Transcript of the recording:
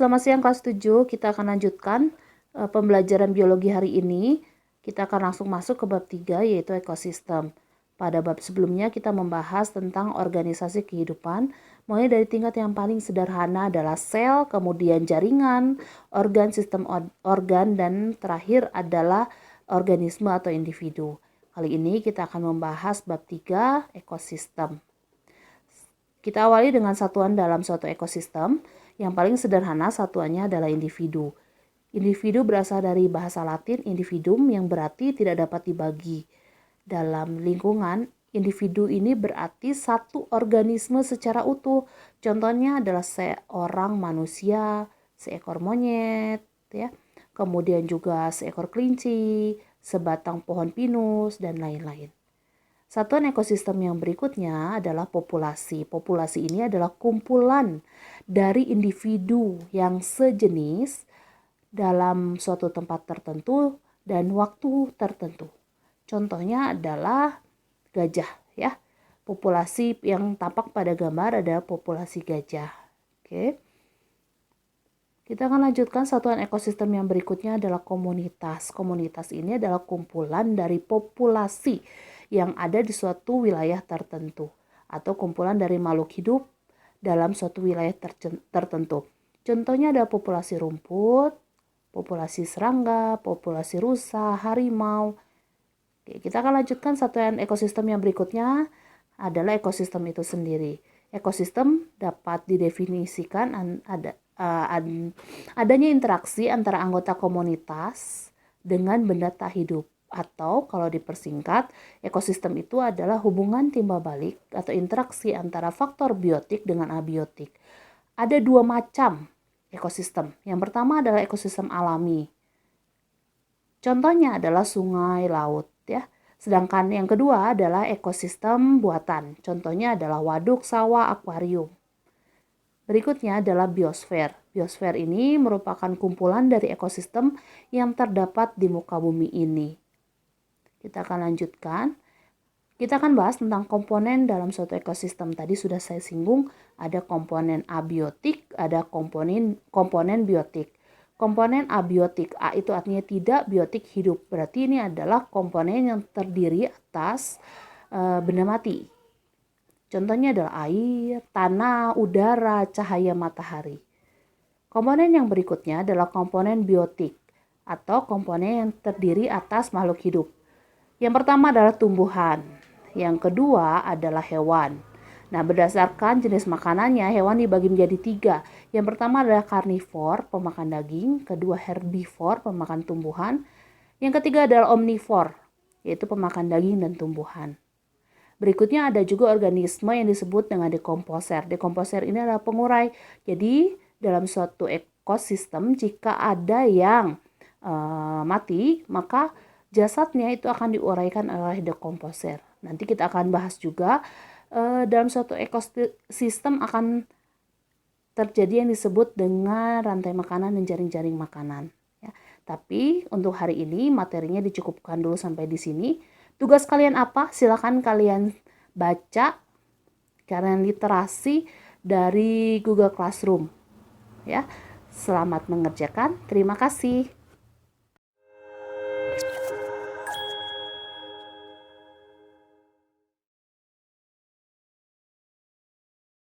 selamat siang kelas 7. Kita akan lanjutkan pembelajaran biologi hari ini. Kita akan langsung masuk ke bab 3 yaitu ekosistem. Pada bab sebelumnya kita membahas tentang organisasi kehidupan, mulai dari tingkat yang paling sederhana adalah sel, kemudian jaringan, organ, sistem organ, dan terakhir adalah organisme atau individu. Kali ini kita akan membahas bab 3 ekosistem. Kita awali dengan satuan dalam suatu ekosistem. Yang paling sederhana satuannya adalah individu. Individu berasal dari bahasa Latin individuum yang berarti tidak dapat dibagi. Dalam lingkungan, individu ini berarti satu organisme secara utuh. Contohnya adalah seorang manusia, seekor monyet, ya. Kemudian juga seekor kelinci, sebatang pohon pinus, dan lain-lain. Satuan ekosistem yang berikutnya adalah populasi. Populasi ini adalah kumpulan dari individu yang sejenis dalam suatu tempat tertentu dan waktu tertentu. Contohnya adalah gajah, ya. Populasi yang tampak pada gambar adalah populasi gajah. Oke. Kita akan lanjutkan satuan ekosistem yang berikutnya adalah komunitas. Komunitas ini adalah kumpulan dari populasi yang ada di suatu wilayah tertentu atau kumpulan dari makhluk hidup dalam suatu wilayah tertentu. Contohnya ada populasi rumput, populasi serangga, populasi rusa, harimau. Oke, kita akan lanjutkan satuan ekosistem yang berikutnya adalah ekosistem itu sendiri. Ekosistem dapat didefinisikan adanya interaksi antara anggota komunitas dengan benda tak hidup. Atau kalau dipersingkat, ekosistem itu adalah hubungan timbal balik atau interaksi antara faktor biotik dengan abiotik. Ada dua macam ekosistem. Yang pertama adalah ekosistem alami. Contohnya adalah sungai, laut, ya. Sedangkan yang kedua adalah ekosistem buatan. Contohnya adalah waduk, sawah, akuarium. Berikutnya adalah biosfer. Biosfer ini merupakan kumpulan dari ekosistem yang terdapat di muka bumi ini. Kita akan lanjutkan. Kita akan bahas tentang komponen dalam suatu ekosistem. Tadi sudah saya singgung, ada komponen abiotik, ada komponen biotik. Komponen abiotik, A itu artinya tidak, biotik hidup. Berarti ini adalah komponen yang terdiri atas benda mati. Contohnya adalah air, tanah, udara, cahaya matahari. Komponen yang berikutnya adalah komponen biotik atau komponen yang terdiri atas makhluk hidup. Yang pertama adalah tumbuhan, yang kedua adalah hewan. Nah, berdasarkan jenis makanannya, hewan dibagi menjadi 3. Yang pertama adalah karnivor, pemakan daging. Kedua herbivor, pemakan tumbuhan. Yang ketiga adalah omnivor, yaitu pemakan daging dan tumbuhan. Berikutnya ada juga organisme yang disebut dengan dekomposer. Dekomposer ini adalah pengurai. Jadi, dalam suatu ekosistem, jika ada yang mati, maka jasadnya itu akan diuraikan oleh dekomposer. Nanti kita akan bahas juga dalam suatu ekosistem akan terjadi yang disebut dengan rantai makanan dan jaring-jaring makanan. Ya. Tapi untuk hari ini materinya dicukupkan dulu sampai di sini. Tugas kalian apa? Silakan kalian baca karena literasi dari Google Classroom. Ya. Selamat mengerjakan. Terima kasih.